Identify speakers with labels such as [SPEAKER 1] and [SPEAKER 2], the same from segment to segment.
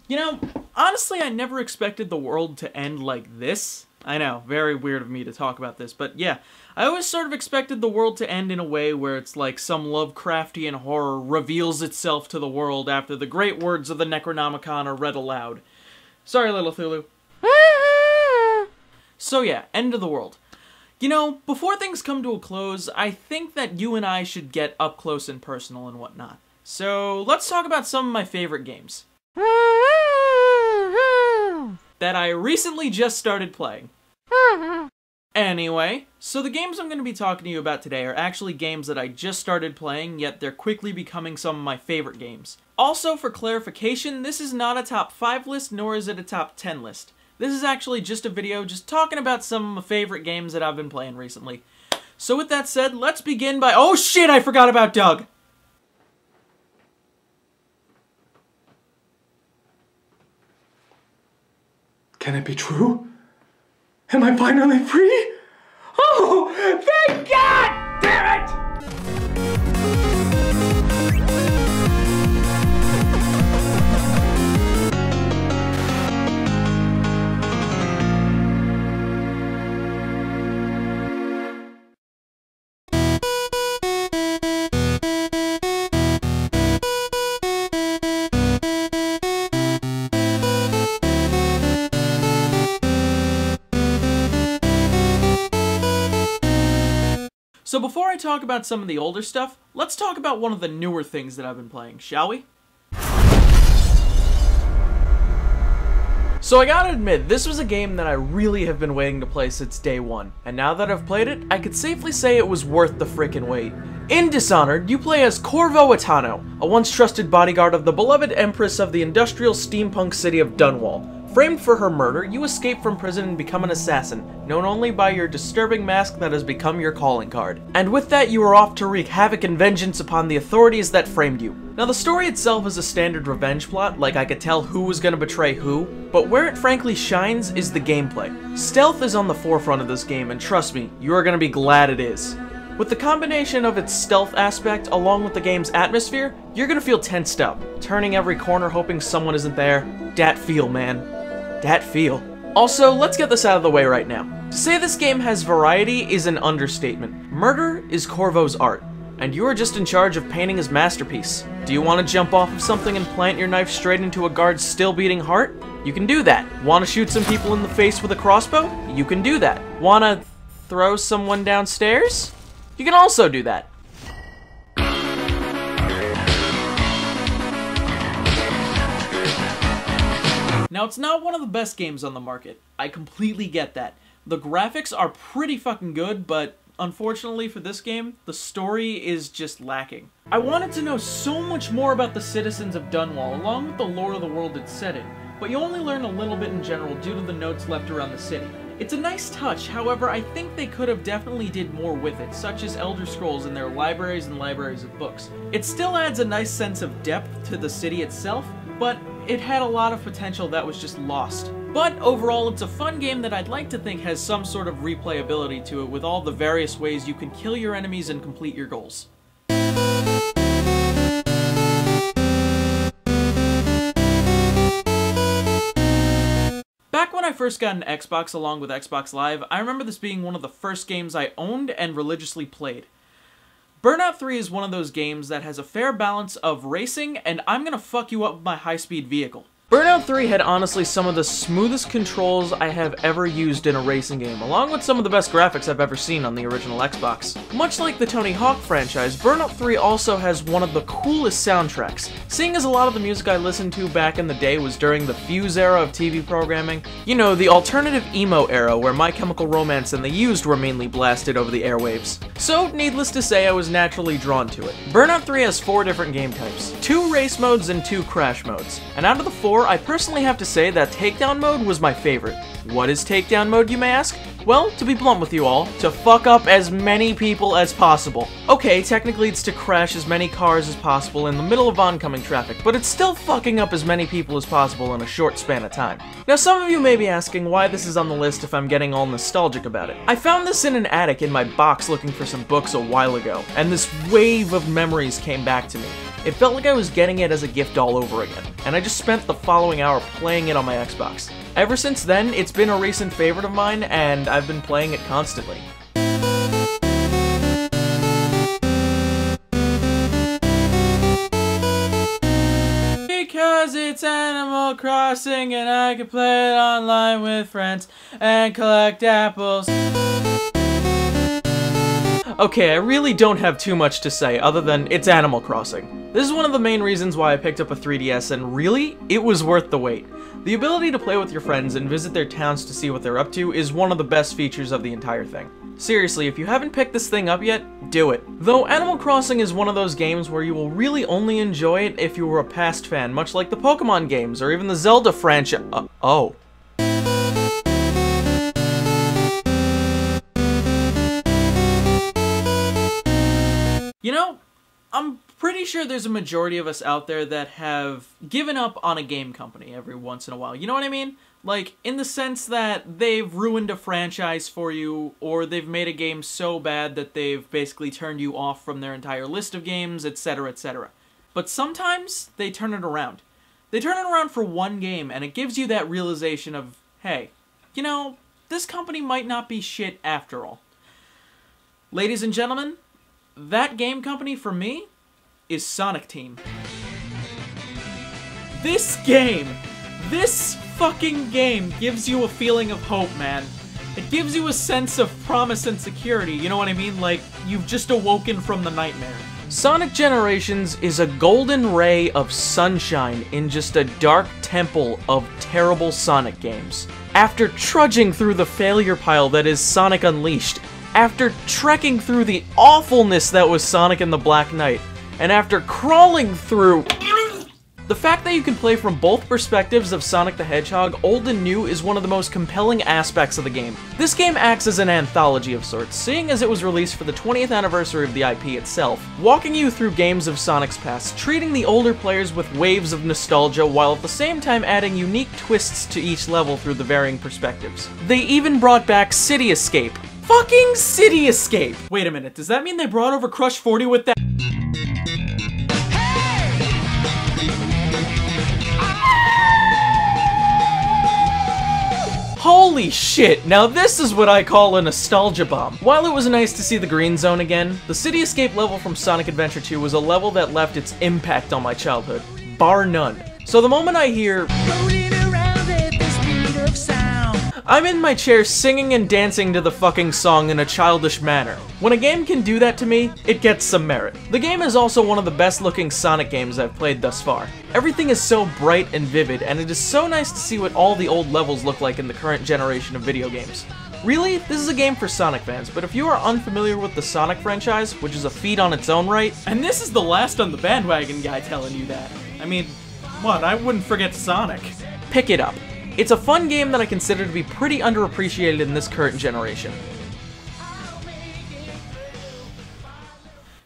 [SPEAKER 1] You know, honestly, I never expected the world to end like this. I know, very weird of me to talk about this, but yeah. I always sort of expected the world to end in a way where it's like some Lovecraftian horror reveals itself to the world after the great words of the Necronomicon are read aloud. Sorry, little Thulu. So yeah, end of the world. You know, before things come to a close, I think that you and I should get up close and personal and whatnot. So let's talk about some of my favorite games that I recently just started playing. Anyway, so the games I'm going to be talking to you about today are actually games that I just started playing, yet they're quickly becoming some of my favorite games. Also, for clarification, this is not a top 5 list, nor is it a top 10 list. This is actually just a video just talking about some of my favorite games that I've been playing recently. So with that said, let's begin by— oh shit, I forgot about Doug!
[SPEAKER 2] Can it be true? Am I finally free? Oh, thank God! Damn it!
[SPEAKER 1] So before I talk about some of the older stuff, let's talk about one of the newer things that I've been playing, shall we? So I gotta admit, this was a game that I really have been waiting to play since day one, and now that I've played it, I could safely say it was worth the frickin' wait. In Dishonored, you play as Corvo Atano, a once trusted bodyguard of the beloved empress of the industrial steampunk city of Dunwall. Framed for her murder, you escape from prison and become an assassin, known only by your disturbing mask that has become your calling card. And with that, you are off to wreak havoc and vengeance upon the authorities that framed you. Now, the story itself is a standard revenge plot, like I could tell who was gonna betray who, but where it frankly shines is the gameplay. Stealth is on the forefront of this game, and trust me, you are gonna be glad it is. With the combination of its stealth aspect along with the game's atmosphere, you're gonna feel tensed up, turning every corner hoping someone isn't there. Dat feel, man. Dat feel. Also, let's get this out of the way right now. To say this game has variety is an understatement. Murder is Corvo's art, and you are just in charge of painting his masterpiece. Do you want to jump off of something and plant your knife straight into a guard's still beating heart? You can do that. Want to shoot some people in the face with a crossbow? You can do that. Want to throw someone downstairs? You can also do that. Now, it's not one of the best games on the market. I completely get that. The graphics are pretty fucking good, but unfortunately for this game, the story is just lacking. I wanted to know so much more about the citizens of Dunwall, along with the lore of the world it's set in, but you only learn a little bit in general due to the notes left around the city. It's a nice touch, however, I think they could have definitely did more with it, such as Elder Scrolls in their libraries and libraries of books. It still adds a nice sense of depth to the city itself, but it had a lot of potential that was just lost. But overall, it's a fun game that I'd like to think has some sort of replayability to it with all the various ways you can kill your enemies and complete your goals. Back when I first got an Xbox along with Xbox Live, I remember this being one of the first games I owned and religiously played. Burnout 3 is one of those games that has a fair balance of racing and I'm gonna fuck you up with my high-speed vehicle. Burnout 3 had honestly some of the smoothest controls I have ever used in a racing game, along with some of the best graphics I've ever seen on the original Xbox. Much like the Tony Hawk franchise, Burnout 3 also has one of the coolest soundtracks. Seeing as a lot of the music I listened to back in the day was during the Fuse era of TV programming, you know, the alternative emo era where My Chemical Romance and The Used were mainly blasted over the airwaves. So, needless to say, I was naturally drawn to it. Burnout 3 has 4 different game types, 2 race modes and 2 crash modes, and out of the 4, I personally have to say that Takedown mode was my favorite. What is Takedown mode, you may ask? Well, to be blunt with you all, to fuck up as many people as possible. Okay, technically it's to crash as many cars as possible in the middle of oncoming traffic, but it's still fucking up as many people as possible in a short span of time. Now, some of you may be asking why this is on the list if I'm getting all nostalgic about it. I found this in an attic in my box looking for some books a while ago, and this wave of memories came back to me. It felt like I was getting it as a gift all over again, and I just spent the following hour playing it on my Xbox. Ever since then, it's been a recent favorite of mine, and I've been playing it constantly. Because it's Animal Crossing and I can play it online with friends and collect apples. Okay, I really don't have too much to say other than it's Animal Crossing. This is one of the main reasons why I picked up a 3DS, and really, it was worth the wait. The ability to play with your friends and visit their towns to see what they're up to is one of the best features of the entire thing. Seriously, if you haven't picked this thing up yet, do it. Though Animal Crossing is one of those games where you will really only enjoy it if you were a past fan, much like the Pokemon games or even the Zelda franchise. Oh. You know, I'm pretty sure there's a majority of us out there that have given up on a game company every once in a while. You know what I mean? Like, in the sense that they've ruined a franchise for you, or they've made a game so bad that they've basically turned you off from their entire list of games, etc., etc. But sometimes, they turn it around. They turn it around for one game, and it gives you that realization of, hey, you know, this company might not be shit after all. Ladies and gentlemen, that game company for me is Sonic Team. This fucking game gives you a feeling of hope, man. It gives you a sense of promise and security, you know what I mean? Like, you've just awoken from the nightmare. Sonic Generations is a golden ray of sunshine in just a dark temple of terrible Sonic games. After trudging through the failure pile that is Sonic Unleashed, after trekking through the awfulness that was Sonic and the Black Knight, and after crawling through... The fact that you can play from both perspectives of Sonic the Hedgehog, old and new, is one of the most compelling aspects of the game. This game acts as an anthology of sorts, seeing as it was released for the 20th anniversary of the IP itself, walking you through games of Sonic's past, treating the older players with waves of nostalgia while at the same time adding unique twists to each level through the varying perspectives. They even brought back City Escape. Fucking City Escape! Wait a minute, does that mean they brought over Crush 40 with that? Holy shit, now this is what I call a nostalgia bomb. While it was nice to see the green zone again, the City Escape level from Sonic Adventure 2 was a level that left its impact on my childhood, bar none. So the moment I hear... I'm in my chair singing and dancing to the fucking song in a childish manner. When a game can do that to me, it gets some merit. The game is also one of the best looking Sonic games I've played thus far. Everything is so bright and vivid, and it is so nice to see what all the old levels look like in the current generation of video games. Really, this is a game for Sonic fans, but if you are unfamiliar with the Sonic franchise, which is a feat on its own right, and this is the last on the bandwagon guy telling you that. I mean, what, I wouldn't forget Sonic. Pick it up. It's a fun game that I consider to be pretty underappreciated in this current generation.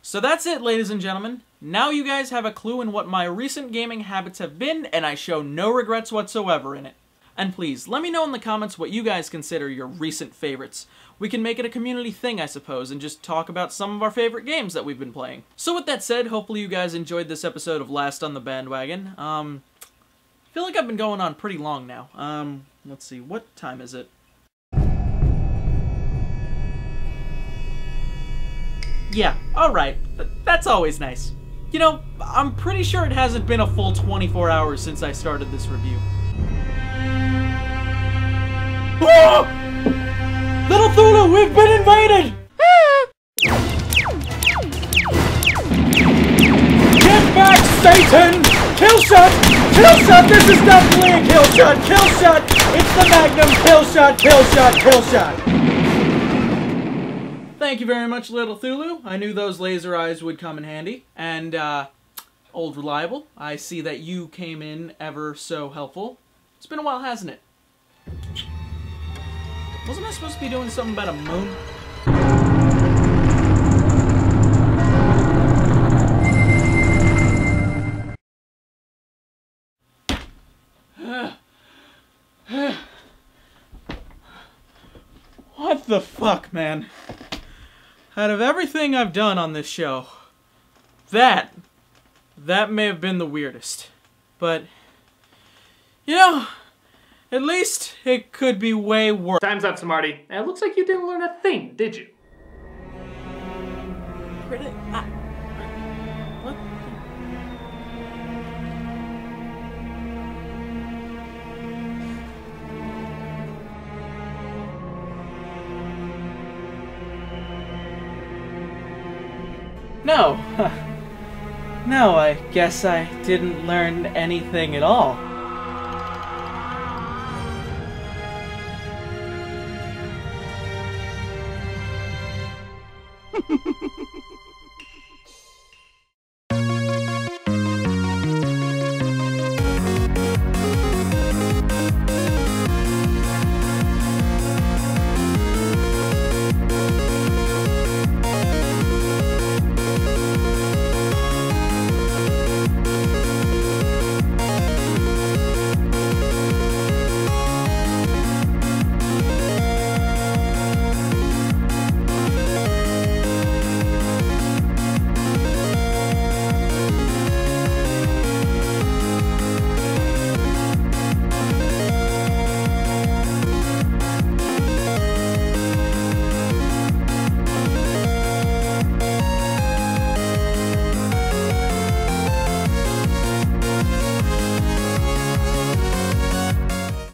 [SPEAKER 1] So that's it, ladies and gentlemen. Now you guys have a clue in what my recent gaming habits have been, and I show no regrets whatsoever in it. And please, let me know in the comments what you guys consider your recent favorites. We can make it a community thing, I suppose, and just talk about some of our favorite games that we've been playing. So with that said, hopefully you guys enjoyed this episode of Last on the Bandwagon. I feel like I've been going on pretty long now. Let's see, what time is it? Yeah, alright. That's always nice. You know, I'm pretty sure it hasn't been a full 24 hours since I started this review. Whoa! Little Thulu, we've been invaded! Get back, Satan! Kill shot! Kill shot! This is definitely a kill shot! Kill shot! It's the Magnum! Kill shot! Kill shot! Kill shot! Thank you very much, Little Thulu. I knew those laser eyes would come in handy. And, Old Reliable, I see that you came in ever so helpful. It's been a while, hasn't it? Wasn't I supposed to be doing something about a moon? What the fuck, man? Out of everything I've done on this show, that that may have been the weirdest. But, you know, at least it could be way worse.
[SPEAKER 2] Time's up, Smarty. And it looks like you didn't learn a thing, did you?
[SPEAKER 1] Really? What? No. No, I guess I didn't learn anything at all.